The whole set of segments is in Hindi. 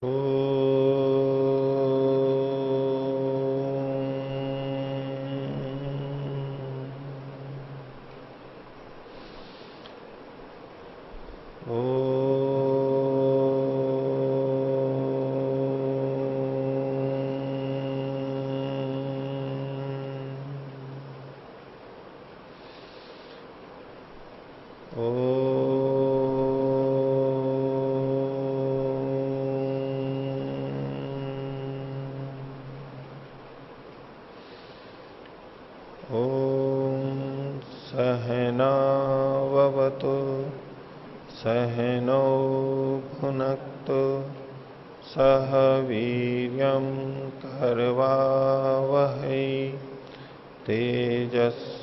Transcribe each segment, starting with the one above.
ओ सहनाववतु सहनौ भुनक्तु सह वीर्यं करवावहै तेजस्विनावधीतमस्तु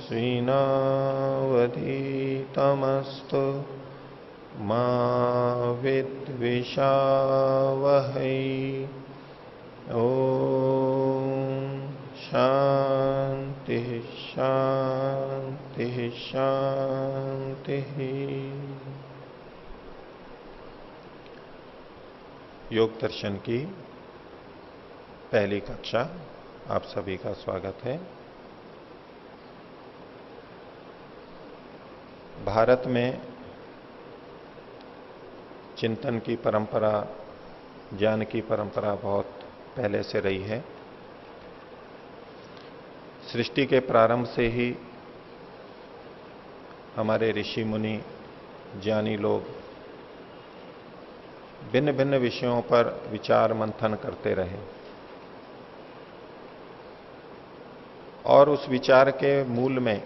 मा विद्विषावहै। ओम शांति शांति शांति। योग दर्शन की पहली कक्षा आप सभी का स्वागत है। भारत में चिंतन की परंपरा, ज्ञान की परंपरा बहुत पहले से रही है। सृष्टि के प्रारंभ से ही हमारे ऋषि मुनि, ज्ञानी लोग भिन्न भिन्न विषयों पर विचार मंथन करते रहे और उस विचार के मूल में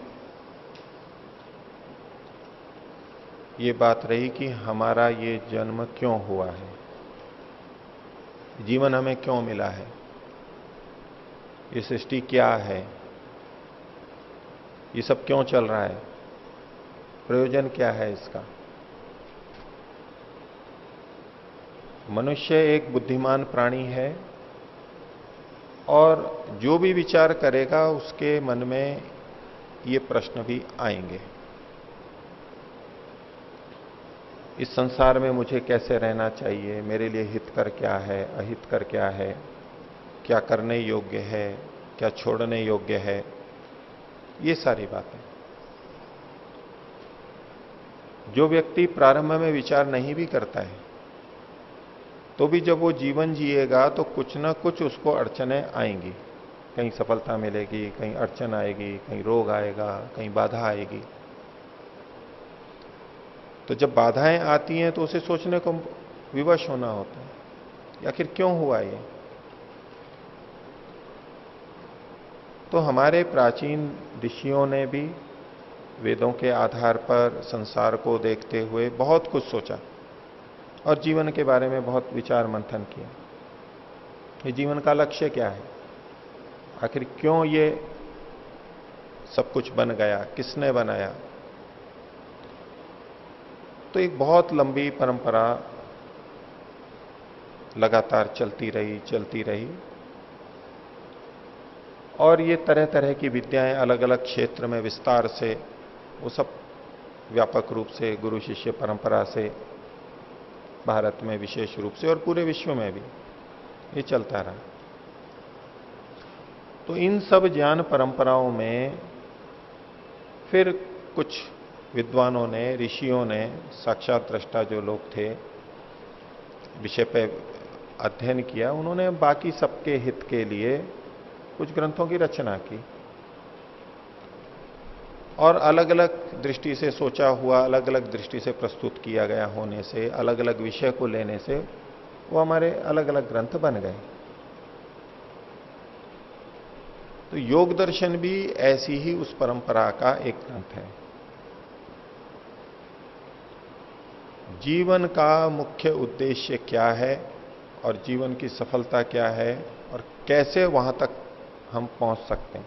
ये बात रही कि हमारा ये जन्म क्यों हुआ है, जीवन हमें क्यों मिला है, ये सृष्टि क्या है, ये सब क्यों चल रहा है, प्रयोजन क्या है इसका। मनुष्य एक बुद्धिमान प्राणी है और जो भी विचार करेगा उसके मन में ये प्रश्न भी आएंगे। इस संसार में मुझे कैसे रहना चाहिए, मेरे लिए हितकर क्या है, अहितकर क्या है, क्या करने योग्य है, क्या छोड़ने योग्य है, ये सारी बातें। जो व्यक्ति प्रारंभ में विचार नहीं भी करता है तो भी जब वो जीवन जिएगा तो कुछ ना कुछ उसको अड़चने आएंगी। कहीं सफलता मिलेगी, कहीं अड़चन आएगी, कहीं रोग आएगा, कहीं बाधा आएगी। तो जब बाधाएं आती हैं तो उसे सोचने को विवश होना होता है, आखिर क्यों हुआ ये। तो हमारे प्राचीन ऋषियों ने भी वेदों के आधार पर संसार को देखते हुए बहुत कुछ सोचा और जीवन के बारे में बहुत विचार मंथन किया। ये जीवन का लक्ष्य क्या है, आखिर क्यों ये सब कुछ बन गया, किसने बनाया। तो एक बहुत लंबी परंपरा लगातार चलती रही और ये तरह तरह की विद्याएं अलग अलग क्षेत्र में विस्तार से, वो सब व्यापक रूप से गुरु शिष्य परंपरा से भारत में विशेष रूप से और पूरे विश्व में भी ये चलता रहा। तो इन सब ज्ञान परंपराओं में फिर कुछ विद्वानों ने, ऋषियों ने, साक्षात दृष्टा जो लोग थे, विषय पे अध्ययन किया, उन्होंने बाकी सबके हित के लिए कुछ ग्रंथों की रचना की और अलग अलग दृष्टि से सोचा हुआ, अलग अलग दृष्टि से प्रस्तुत किया गया होने से, अलग अलग विषय को लेने से वो हमारे अलग अलग ग्रंथ बन गए। तो योग दर्शन भी ऐसी ही उस परंपरा का एक ग्रंथ है। जीवन का मुख्य उद्देश्य क्या है और जीवन की सफलता क्या है और कैसे वहां तक हम पहुंच सकते हैं,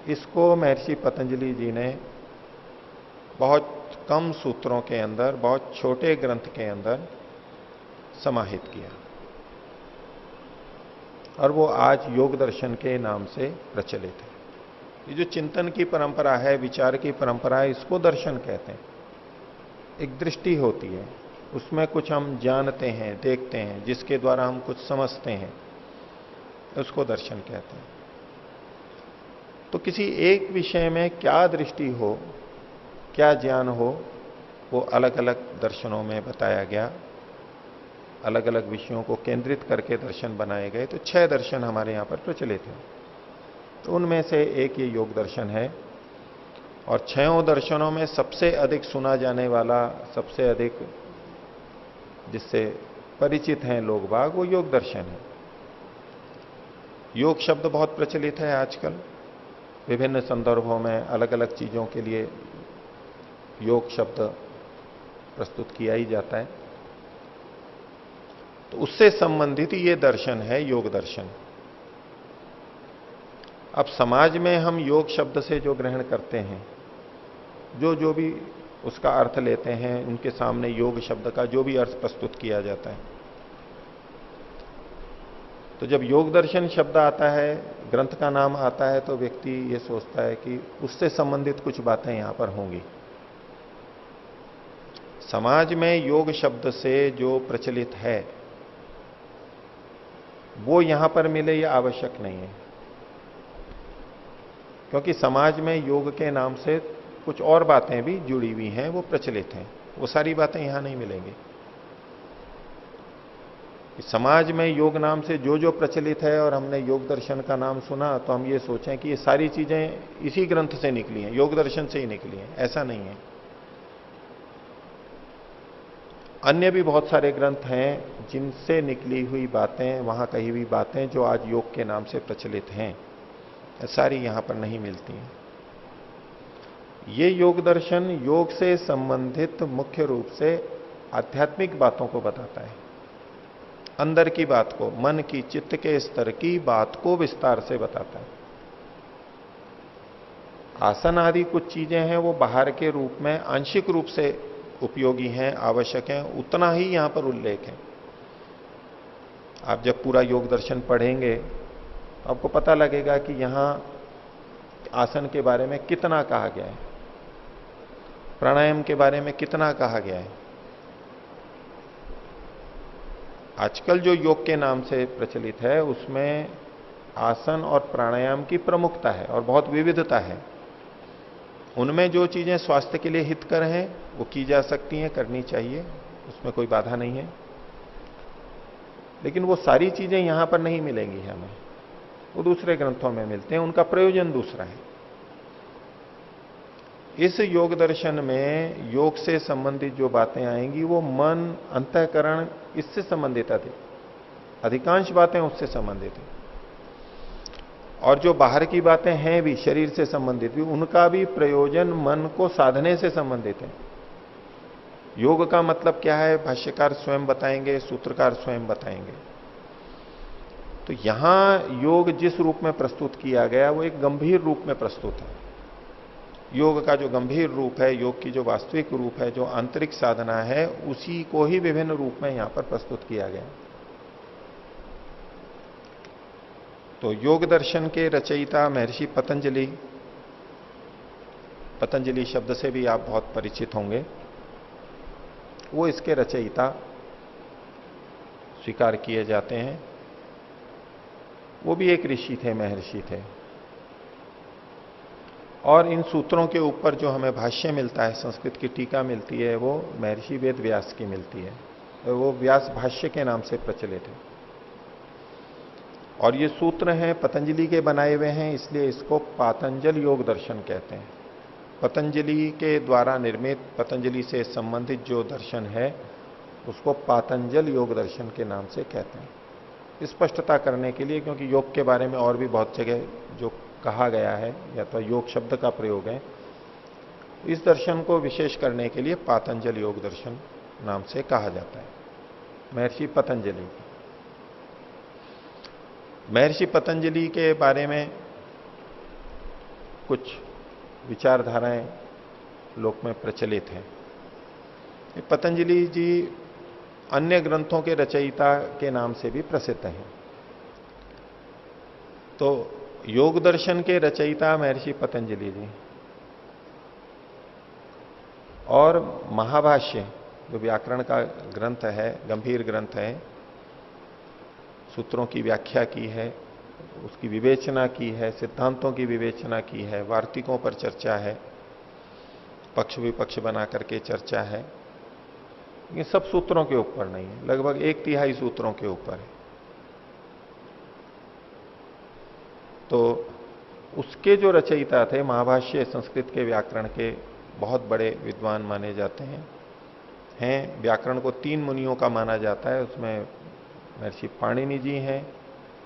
इसको महर्षि पतंजलि जी ने बहुत कम सूत्रों के अंदर, बहुत छोटे ग्रंथ के अंदर समाहित किया और वो आज योग दर्शन के नाम से प्रचलित है। ये जो चिंतन की परंपरा है, विचार की परंपरा है, इसको दर्शन कहते हैं। एक दृष्टि होती है, उसमें कुछ हम जानते हैं, देखते हैं, जिसके द्वारा हम कुछ समझते हैं, उसको दर्शन कहते हैं। तो किसी एक विषय में क्या दृष्टि हो, क्या ज्ञान हो, वो अलग अलग दर्शनों में बताया गया। अलग अलग विषयों को केंद्रित करके दर्शन बनाए गए। तो 6 दर्शन हमारे यहां पर प्रचलित हैं। तो उनमें से एक ये योग दर्शन है। और 6 दर्शनों में सबसे अधिक सुना जाने वाला, सबसे अधिक जिससे परिचित हैं लोग बाग, वो योग दर्शन है। योग शब्द बहुत प्रचलित है आजकल। विभिन्न संदर्भों में अलग अलग चीजों के लिए योग शब्द प्रस्तुत किया ही जाता है। तो उससे संबंधित ये दर्शन है योग दर्शन। अब समाज में हम योग शब्द से जो ग्रहण करते हैं, जो जो भी उसका अर्थ लेते हैं, उनके सामने योग शब्द का जो भी अर्थ प्रस्तुत किया जाता है, तो जब योग दर्शन शब्द आता है, ग्रंथ का नाम आता है, तो व्यक्ति ये सोचता है कि उससे संबंधित कुछ बातें यहां पर होंगी। समाज में योग शब्द से जो प्रचलित है वो यहां पर मिले ये आवश्यक नहीं है, क्योंकि समाज में योग के नाम से कुछ और बातें भी जुड़ी हुई हैं, वो प्रचलित हैं। वो सारी बातें यहां नहीं मिलेंगी। समाज में योग नाम से जो जो प्रचलित है और हमने योग दर्शन का नाम सुना तो हम ये सोचें कि ये सारी चीजें इसी ग्रंथ से निकली हैं, योग दर्शन से ही निकली हैं। ऐसा नहीं है। अन्य भी बहुत सारे ग्रंथ हैं जिनसे निकली हुई बातें, वहां कही हुई बातें जो आज योग के नाम से प्रचलित हैं, सारी यहां पर नहीं मिलती हैं। ये योग दर्शन योग से संबंधित मुख्य रूप से आध्यात्मिक बातों को बताता है। अंदर की बात को, मन की, चित्त के स्तर की बात को विस्तार से बताता है। आसन आदि कुछ चीजें हैं वो बाहर के रूप में आंशिक रूप से उपयोगी हैं, आवश्यक हैं, उतना ही यहां पर उल्लेख है। आप जब पूरा योग दर्शन पढ़ेंगे तो आपको पता लगेगा कि यहां आसन के बारे में कितना कहा गया है, प्राणायाम के बारे में कितना कहा गया है। आजकल जो योग के नाम से प्रचलित है उसमें आसन और प्राणायाम की प्रमुखता है और बहुत विविधता है। उनमें जो चीजें स्वास्थ्य के लिए हितकर हैं वो की जा सकती हैं, करनी चाहिए, उसमें कोई बाधा नहीं है। लेकिन वो सारी चीजें यहां पर नहीं मिलेंगी हमें, वो दूसरे ग्रंथों में मिलते हैं, उनका प्रयोजन दूसरा है। इस योग दर्शन में योग से संबंधित जो बातें आएंगी वो मन, अंतःकरण, इससे संबंधित थी। अधिकांश बातें उससे संबंधित है। और जो बाहर की बातें हैं भी, शरीर से संबंधित भी, उनका भी प्रयोजन मन को साधने से संबंधित है। योग का मतलब क्या है, भाष्यकार स्वयं बताएंगे, सूत्रकार स्वयं बताएंगे। तो यहां योग जिस रूप में प्रस्तुत किया गया वो एक गंभीर रूप में प्रस्तुत है। योग का जो गंभीर रूप है, योग की जो वास्तविक रूप है, जो आंतरिक साधना है, उसी को ही विभिन्न रूप में यहां पर प्रस्तुत किया गया। तो योग दर्शन के रचयिता महर्षि पतंजलि, पतंजलि शब्द से भी आप बहुत परिचित होंगे, वो इसके रचयिता स्वीकार किए जाते हैं। वो भी एक ऋषि थे, महर्षि थे। और इन सूत्रों के ऊपर जो हमें भाष्य मिलता है, संस्कृत की टीका मिलती है, वो महर्षि वेद व्यास की मिलती है। तो वो व्यास भाष्य के नाम से प्रचलित है। और ये सूत्र हैं पतंजलि के बनाए हुए हैं, इसलिए इसको पातंजल योग दर्शन कहते हैं। पतंजलि के द्वारा निर्मित, पतंजलि से संबंधित जो दर्शन है उसको पातंजल योग दर्शन के नाम से कहते हैं। स्पष्टता करने के लिए, क्योंकि योग के बारे में और भी बहुत जगह जो कहा गया है या तो योग शब्द का प्रयोग है, इस दर्शन को विशेष करने के लिए पातंजल योग दर्शन नाम से कहा जाता है। महर्षि पतंजलि, महर्षि पतंजलि के बारे में कुछ विचारधाराएं लोक में प्रचलित हैं। पतंजलि जी अन्य ग्रंथों के रचयिता के नाम से भी प्रसिद्ध हैं। तो योग दर्शन के रचयिता महर्षि पतंजलि जी, और महाभाष्य जो व्याकरण का ग्रंथ है, गंभीर ग्रंथ है, सूत्रों की व्याख्या की है, उसकी विवेचना की है, सिद्धांतों की विवेचना की है, वार्तिकों पर चर्चा है, पक्ष विपक्ष बना करके चर्चा है। ये सब सूत्रों के ऊपर नहीं है, लगभग 1/3 सूत्रों के ऊपर है। तो उसके जो रचयिता थे, महाभाष्य संस्कृत के व्याकरण के बहुत बड़े विद्वान माने जाते हैं। व्याकरण को 3 मुनियों का माना जाता है। उसमें महर्षि पाणिनि जी हैं,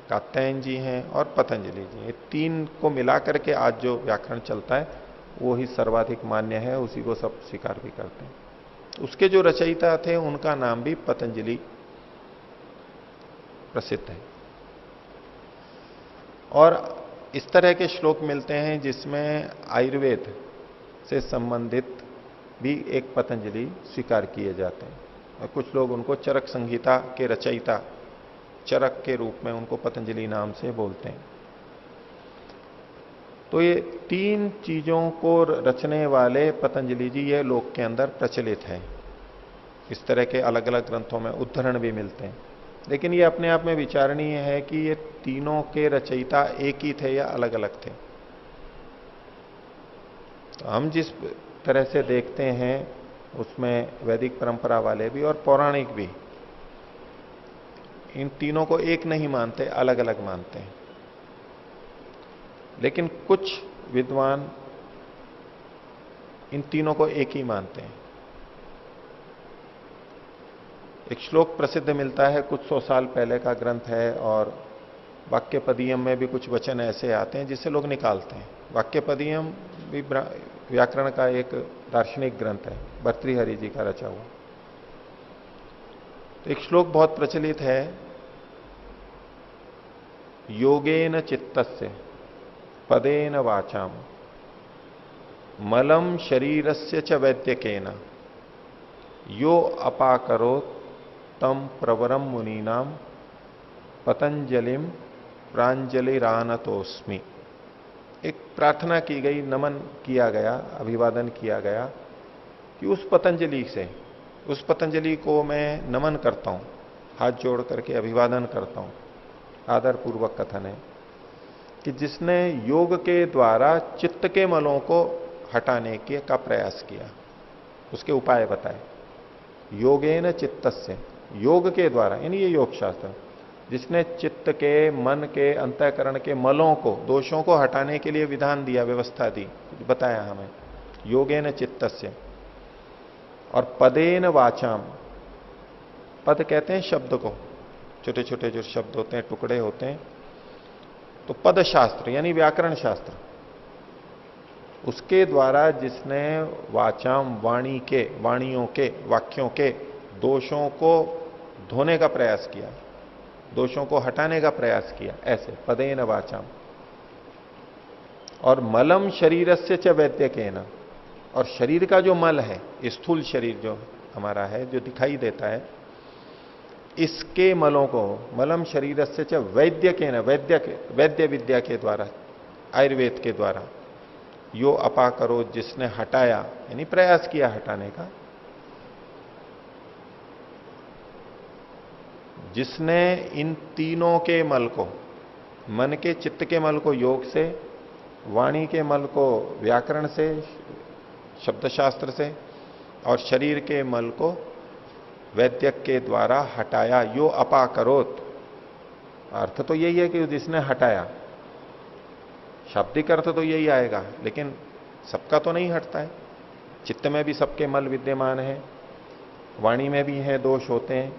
कात्यायन जी हैं और पतंजलि जी। ये 3 को मिलाकर के आज जो व्याकरण चलता है वो ही सर्वाधिक मान्य है, उसी को सब स्वीकार भी करते हैं। उसके जो रचयिता थे उनका नाम भी पतंजलि प्रसिद्ध है। और इस तरह के श्लोक मिलते हैं जिसमें आयुर्वेद से संबंधित भी एक पतंजलि स्वीकार किए जाते हैं। और कुछ लोग उनको चरक संहिता के रचयिता, चरक के रूप में उनको पतंजलि नाम से बोलते हैं। तो ये 3 चीजों को रचने वाले पतंजलि जी ये लोक के अंदर प्रचलित है। इस तरह के अलग अलग ग्रंथों में उद्धरण भी मिलते हैं। लेकिन ये अपने आप में विचारणीय है कि ये तीनों के रचयिता एक ही थे या अलग अलग थे। तो हम जिस तरह से देखते हैं उसमें वैदिक परंपरा वाले भी और पौराणिक भी इन तीनों को एक नहीं मानते, अलग अलग मानते हैं। लेकिन कुछ विद्वान इन तीनों को एक ही मानते हैं। एक श्लोक प्रसिद्ध मिलता है, कुछ 100 साल पहले का ग्रंथ है, और वाक्यपदीयम में भी कुछ वचन ऐसे आते हैं जिसे लोग निकालते हैं। वाक्यपदीयम भी व्याकरण का एक दार्शनिक ग्रंथ है, भर्तृहरि जी का रचा हुआ। तो एक श्लोक बहुत प्रचलित है, योगेन चित्तस्य पदेन वाचाम मलम शरीरस्य च वैद्यकेन यो अपाकरो तम प्रवरम मुनीनाम पतंजलिम प्रांजलिरानतोस्मि। एक प्रार्थना की गई, नमन किया गया, अभिवादन किया गया कि उस पतंजलि को मैं नमन करता हूं, हाथ जोड़ करके अभिवादन करता हूं। आदर पूर्वक कथन है कि जिसने योग के द्वारा चित्त के मलों को हटाने के का प्रयास किया, उसके उपाय बताए। योगेन चित्तस्य, योग के द्वारा, यानी ये योग शास्त्र, जिसने चित्त के, मन के, अंतःकरण के मलों को, दोषों को हटाने के लिए विधान दिया, व्यवस्था दी, बताया हमें। योगेन चित्तस्य। और पदेन वाचाम, पद कहते हैं शब्द को, छोटे छोटे जो शब्द होते हैं, टुकड़े होते हैं। तो पद शास्त्र यानी व्याकरण शास्त्र, उसके द्वारा जिसने वाचाम, वाणी के, वाणियों के, वाक्यों के दोषों को धोने का प्रयास किया, दोषों को हटाने का प्रयास किया, ऐसे पदेन वाचाम। और मलम शरीरस्य च वैद्यकेन, और शरीर का जो मल है, स्थूल शरीर जो हमारा है, जो दिखाई देता है, इसके मलों को, मलम शरीरस्य च वैद्यकेन, वैद्य विद्या के द्वारा, आयुर्वेद के द्वारा, यो अपा करो, जिसने हटाया, यानी प्रयास किया हटाने का, जिसने इन तीनों के मल को, मन के, चित्त के मल को योग से, वाणी के मल को व्याकरण से, शब्दशास्त्र से, और शरीर के मल को वैद्यक के द्वारा हटाया। यो अपा करोत, अर्थ तो यही है कि जिसने हटाया, शाब्दिक अर्थ तो यही आएगा, लेकिन सबका तो नहीं हटता है। चित्त में भी सबके मल विद्यमान है, वाणी में भी है, दोष होते हैं,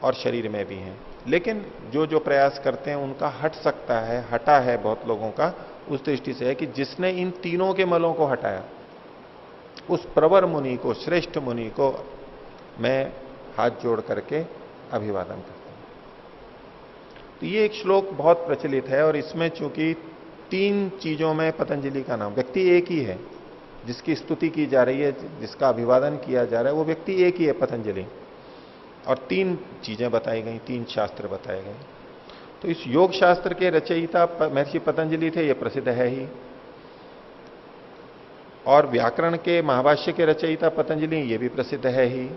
और शरीर में भी है। लेकिन जो जो प्रयास करते हैं उनका हट सकता है, हटा है बहुत लोगों का, उस दृष्टि से है कि जिसने इन तीनों के मलों को हटाया, उस प्रवर मुनि को, श्रेष्ठ मुनि को मैं हाथ जोड़ करके अभिवादन करता हूं। तो ये एक श्लोक बहुत प्रचलित है, और इसमें चूंकि 3 चीजों में पतंजलि का नाम, व्यक्ति एक ही है, जिसकी स्तुति की जा रही है, जिसका अभिवादन किया जा रहा है, वो व्यक्ति एक ही है, पतंजलि। और 3 चीजें बताई गई, 3 शास्त्र बताए गए। तो इस योग शास्त्र के रचयिता महर्षि पतंजलि थे, ये प्रसिद्ध है ही। और व्याकरण के महाभाष्य के रचयिता पतंजलि, ये भी प्रसिद्ध है ही।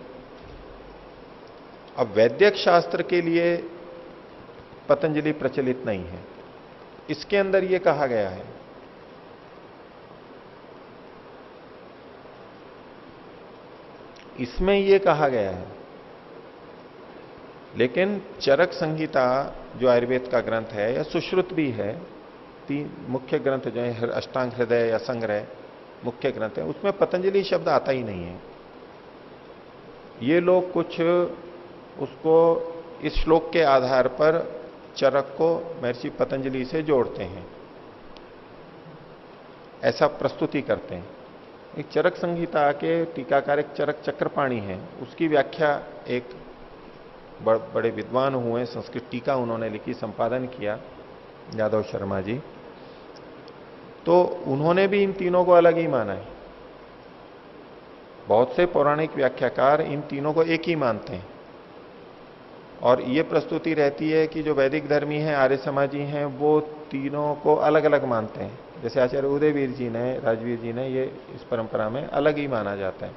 अब वैद्यक शास्त्र के लिए पतंजलि प्रचलित नहीं है। इसके अंदर यह कहा गया है, इसमें यह कहा गया है, लेकिन चरक संहिता जो आयुर्वेद का ग्रंथ है या सुश्रुत भी है, तीन मुख्य ग्रंथ जो है, अष्टांग हृदय या संग्रह मुख्य ग्रंथ है, उसमें पतंजलि शब्द आता ही नहीं है। ये लोग कुछ उसको इस श्लोक के आधार पर चरक को महर्षि पतंजलि से जोड़ते हैं, ऐसा प्रस्तुति करते हैं। एक चरक संहिता के टीकाकार एक चरक चक्रपाणी है, उसकी व्याख्या एक बड़े विद्वान हुए, संस्कृत टीका उन्होंने लिखी, संपादन किया यादव शर्मा जी, तो उन्होंने भी इन तीनों को अलग ही माना है। बहुत से पौराणिक व्याख्याकार इन तीनों को एक ही मानते हैं, और ये प्रस्तुति रहती है कि जो वैदिक धर्मी हैं, आर्य समाजी हैं, वो तीनों को अलग अलग मानते हैं। जैसे आचार्य उदयवीर जी ने, राजवीर जी ने, ये इस परंपरा में अलग ही माना जाता है।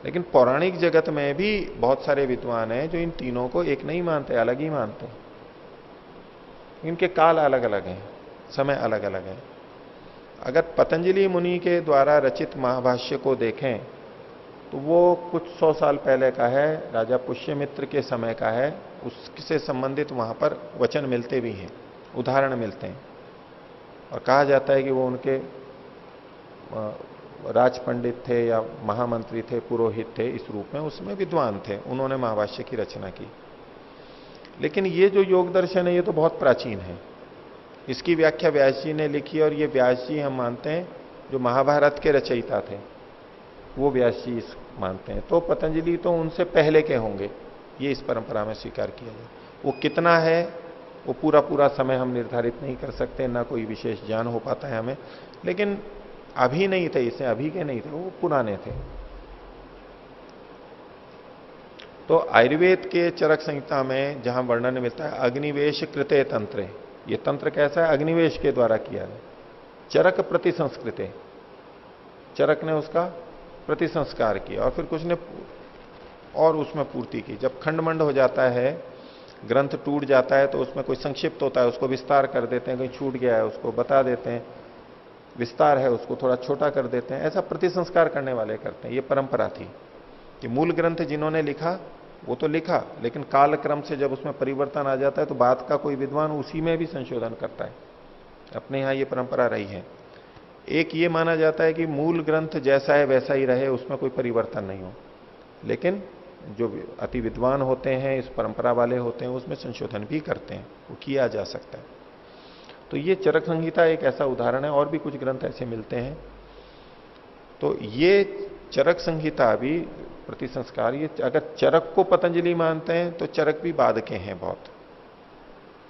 लेकिन पौराणिक जगत में भी बहुत सारे विद्वान हैं जो इन तीनों को एक नहीं मानते, अलग ही मानते हैं। इनके काल अलग अलग हैं, समय अलग अलग है। अगर पतंजलि मुनि के द्वारा रचित महाभाष्य को देखें तो वो कुछ 100 साल पहले का है, राजा पुष्यमित्र के समय का है। उससे संबंधित वहां पर वचन मिलते भी हैं, उदाहरण मिलते हैं, और कहा जाता है कि वो उनके राज पंडित थे या महामंत्री थे, पुरोहित थे, इस रूप में उसमें विद्वान थे, उन्होंने महाभाष्य की रचना की। लेकिन ये जो योग दर्शन है, ये तो बहुत प्राचीन है। इसकी व्याख्या व्यास जी ने लिखी, और ये व्यास जी हम मानते हैं जो महाभारत के रचयिता थे, वो व्यास जी इस मानते हैं। तो पतंजलि तो उनसे पहले के होंगे, ये इस परंपरा में स्वीकार किया जाए। वो कितना है, वो पूरा पूरा समय हम निर्धारित नहीं कर सकते, ना कोई विशेष ज्ञान हो पाता है हमें। लेकिन अभी नहीं थे, इसे अभी के नहीं थे, वो पुराने थे। तो आयुर्वेद के चरक संहिता में जहां वर्णन मिलता है अग्निवेश कृते तंत्रे, ये तंत्र कैसा है, अग्निवेश के द्वारा किया है। चरक प्रति संस्कृते, चरक ने उसका प्रति संस्कार किया, और फिर कुछ ने और उसमें पूर्ति की। जब खंडमंड हो जाता है, ग्रंथ टूट जाता है, तो उसमें कोई संक्षिप्त होता है, उसको विस्तार कर देते हैं, कहीं छूट गया है उसको बता देते हैं, विस्तार है उसको थोड़ा छोटा कर देते हैं। ऐसा प्रतिसंस्कार करने वाले करते हैं। ये परंपरा थी कि मूल ग्रंथ जिन्होंने लिखा वो तो लिखा, लेकिन कालक्रम से जब उसमें परिवर्तन आ जाता है तो बाद का कोई विद्वान उसी में भी संशोधन करता है। अपने यहां ये परंपरा रही है। एक ये माना जाता है कि मूल ग्रंथ जैसा है वैसा ही रहे, उसमें कोई परिवर्तन नहीं हो, लेकिन जो अति विद्वान होते हैं, इस परंपरा वाले होते हैं, उसमें संशोधन भी करते हैं, वो किया जा सकता है। तो ये चरक संहिता एक ऐसा उदाहरण है, और भी कुछ ग्रंथ ऐसे मिलते हैं। तो ये चरक संहिता भी प्रति संस्कार, ये अगर चरक को पतंजलि मानते हैं तो चरक भी बाद के हैं, बहुत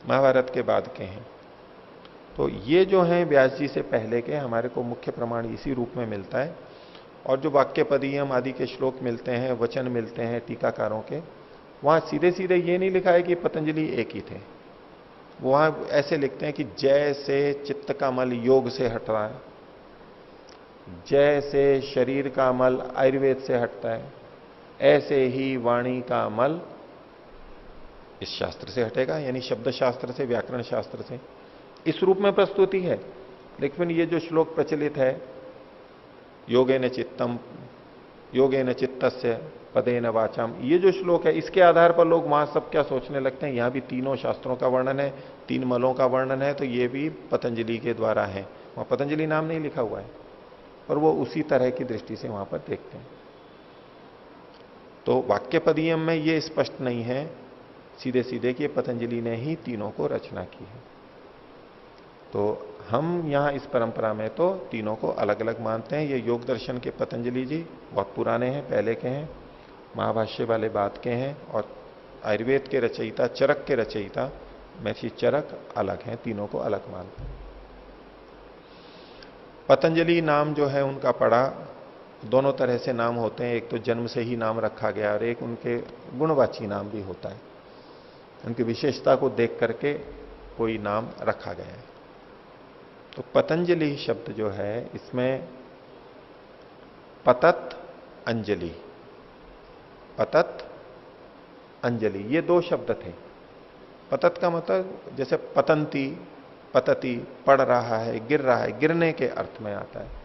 महाभारत के बाद के हैं। तो ये जो हैं व्यास जी से पहले के, हमारे को मुख्य प्रमाण इसी रूप में मिलता है। और जो वाक्य पदीयम आदि के श्लोक मिलते हैं, वचन मिलते हैं टीकाकारों के, वहां सीधे सीधे ये नहीं लिखा है कि पतंजलि एक ही थे। वहां ऐसे लिखते हैं कि जैसे चित्त का मल योग से हट रहा है, जैसे शरीर का मल आयुर्वेद से हटता है, ऐसे ही वाणी का मल इस शास्त्र से हटेगा, यानी शब्द शास्त्र से, व्याकरण शास्त्र से। इस रूप में प्रस्तुति है। लेकिन ये जो श्लोक प्रचलित है, योगेन चित्तम, योगेन चित्तस्य पदेन वाचाम, ये जो श्लोक है, इसके आधार पर लोग वहां सब क्या सोचने लगते हैं, यहां भी तीनों शास्त्रों का वर्णन है, 3 मलों का वर्णन है, तो ये भी पतंजलि के द्वारा है। वहां पतंजलि नाम नहीं लिखा हुआ है, पर वो उसी तरह की दृष्टि से वहां पर देखते हैं। तो वाक्यपदीयम में ये स्पष्ट नहीं है सीधे सीधे कि पतंजलि ने ही तीनों को रचना की है। तो हम यहां इस परंपरा में तो तीनों को अलग अलग मानते हैं। ये योग दर्शन के पतंजलि जी बहुत पुराने हैं, पहले के हैं, महाभाष्य वाले बाद के हैं, और आयुर्वेद के रचयिता, चरक के रचयिता महर्षि चरक अलग हैं, तीनों को अलग मानते हैं। पतंजलि नाम जो है उनका पड़ा, दोनों तरह से नाम होते हैं। एक तो जन्म से ही नाम रखा गया, और एक उनके गुणवाची नाम भी होता है, उनकी विशेषता को देख करके कोई नाम रखा गया है। तो पतंजलि शब्द जो है, इसमें पतत अंजलि, पतत अंजलि, ये दो शब्द थे। पतत का मतलब जैसे पतंती, पतती, पड़ रहा है, गिर रहा है, गिरने के अर्थ में आता है।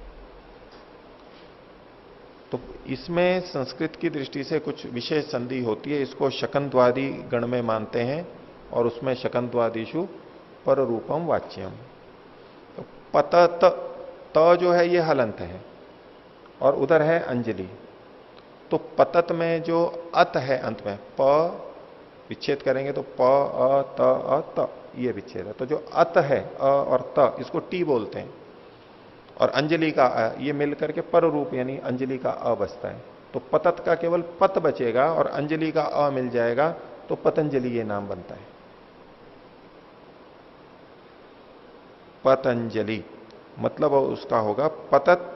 तो इसमें संस्कृत की दृष्टि से कुछ विशेष संधि होती है, इसको शकंद्वादि गण में मानते हैं, और उसमें शकंद्वादिशु पर रूपम वाच्यम। तो पतत, त जो है ये हलंत है, और उधर है अंजलि। तो पतत में जो अत है अंत में, प विच्छेद करेंगे तो प अ त अ त, ये विच्छेद है। तो जो अत है अ और त, इसको टी बोलते हैं, और अंजलि का अ, ये मिलकर के पर रूप यानी अंजलि का अ बचता है। तो पतत का केवल पत बचेगा और अंजलि का अ मिल जाएगा, तो पतंजलि ये नाम बनता है। पतंजलि मतलब उसका होगा पतत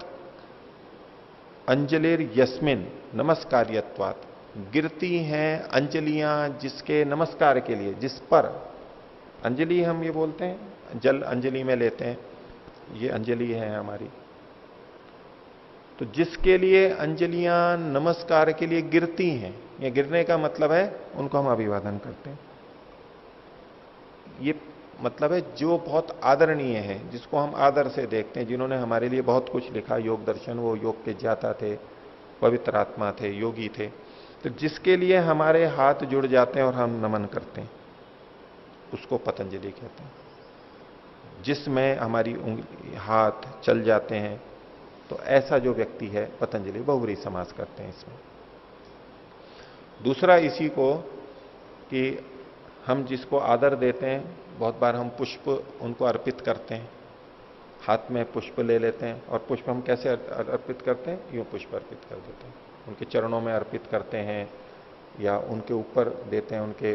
अंजलिर यस्मिन नमस्कार्यत्वात्, गिरती हैं अंजलियां जिसके नमस्कार के लिए, जिस पर। अंजलि हम ये बोलते हैं, जल अंजलि में लेते हैं, ये अंजलि है हमारी। तो जिसके लिए अंजलियां नमस्कार के लिए गिरती हैं, ये गिरने का मतलब है उनको हम अभिवादन करते हैं। ये मतलब है जो बहुत आदरणीय है, जिसको हम आदर से देखते हैं, जिन्होंने हमारे लिए बहुत कुछ लिखा, योग दर्शन, वो योग के ज्ञाता थे, पवित्र आत्मा थे, योगी थे। तो जिसके लिए हमारे हाथ जुड़ जाते हैं और हम नमन करते हैं, उसको पतंजलि कहते हैं। जिसमें हमारी उंगली हाथ चल जाते हैं, तो ऐसा जो व्यक्ति है पतंजलि, बहुव्रीहि समास करते हैं इसमें। दूसरा इसी को कि हम जिसको आदर देते हैं, बहुत बार हम पुष्प उनको अर्पित करते हैं, हाथ में पुष्प ले लेते हैं, और पुष्प हम कैसे अर्पित करते हैं, यूं पुष्प अर्पित कर देते हैं, उनके चरणों में अर्पित करते हैं, या उनके ऊपर देते हैं, उनके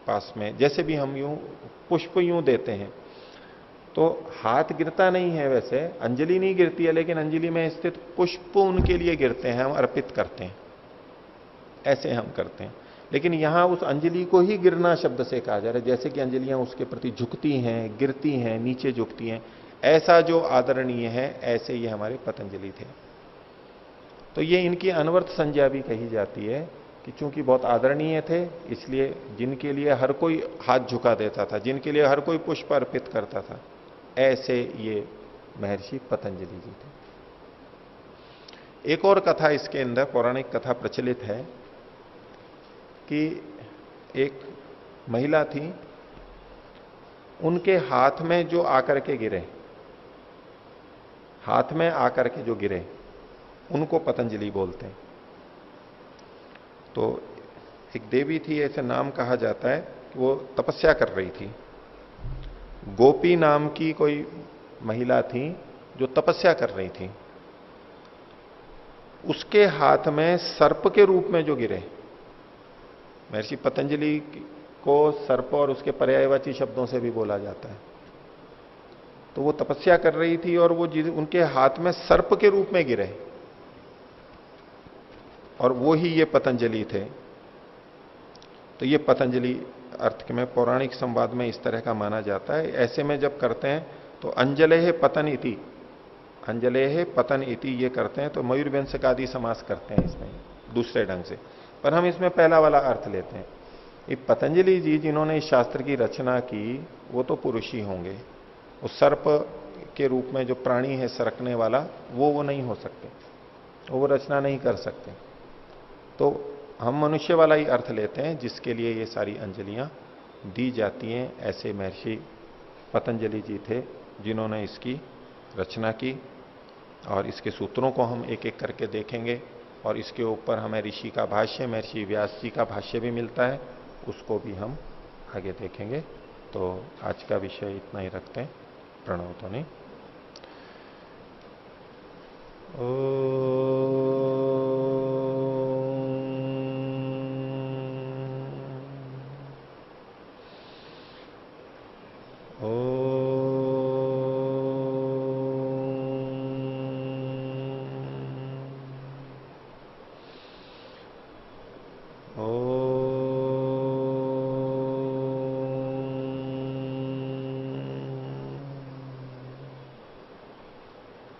पास में, जैसे भी हम यूं पुष्प यूं देते हैं। तो हाथ गिरता नहीं है, वैसे अंजलि नहीं गिरती है, लेकिन अंजलि में स्थित पुष्प उनके लिए गिरते हैं, हम अर्पित करते हैं, ऐसे हम करते हैं। लेकिन यहां उस अंजलि को ही गिरना शब्द से कहा जा रहा है, जैसे कि अंजलियां उसके प्रति झुकती हैं, गिरती हैं, नीचे झुकती हैं, ऐसा जो आदरणीय है, ऐसे ये हमारे पतंजलि थे। तो ये इनकी अनवर्थ संज्ञा भी कही जाती है कि चूंकि बहुत आदरणीय थे, इसलिए जिनके लिए हर कोई हाथ झुका देता था, जिनके लिए हर कोई पुष्प अर्पित करता था, ऐसे ये महर्षि पतंजलि जी थे। एक और कथा इसके अंदर, पौराणिक कथा प्रचलित है कि एक महिला थी, उनके हाथ में जो आकर के गिरे, हाथ में आकर के जो गिरे, उनको पतंजलि बोलते हैं। तो एक देवी थी, ऐसे नाम कहा जाता है, कि वो तपस्या कर रही थी। गोपी नाम की कोई महिला थी जो तपस्या कर रही थी, उसके हाथ में सर्प के रूप में जो गिरे, महर्षि पतंजलि को सर्प और उसके पर्यायवाची शब्दों से भी बोला जाता है। तो वो तपस्या कर रही थी और वो उनके हाथ में सर्प के रूप में गिरे, और वो ही ये पतंजलि थे। तो ये पतंजलि अर्थ में पौराणिक संवाद में इस तरह का माना जाता है। ऐसे में जब करते हैं तो अंजले है पतन इति, अंजले है पतन इति ये करते हैं, तो मयूर व्यंजक आदि समास करते हैं इसमें दूसरे ढंग से, पर हम इसमें पहला वाला अर्थ लेते हैं। ये पतंजलि जी जिन्होंने इस शास्त्र की रचना की, वो तो पुरुष ही होंगे। उस सर्प के रूप में जो प्राणी है सरकने वाला, वो नहीं हो सकते, वो रचना नहीं कर सकते। तो हम मनुष्य वाला ही अर्थ लेते हैं, जिसके लिए ये सारी अंजलियां दी जाती हैं। ऐसे महर्षि पतंजलि जी थे जिन्होंने इसकी रचना की, और इसके सूत्रों को हम एक एक करके देखेंगे, और इसके ऊपर हमें ऋषि का भाष्य, महर्षि व्यास जी का भाष्य भी मिलता है, उसको भी हम आगे देखेंगे। तो आज का विषय इतना ही रखते हैं। प्रणव ध्वनि।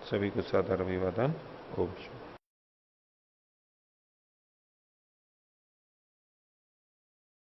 सभी को सादर अभिवादन। ओम।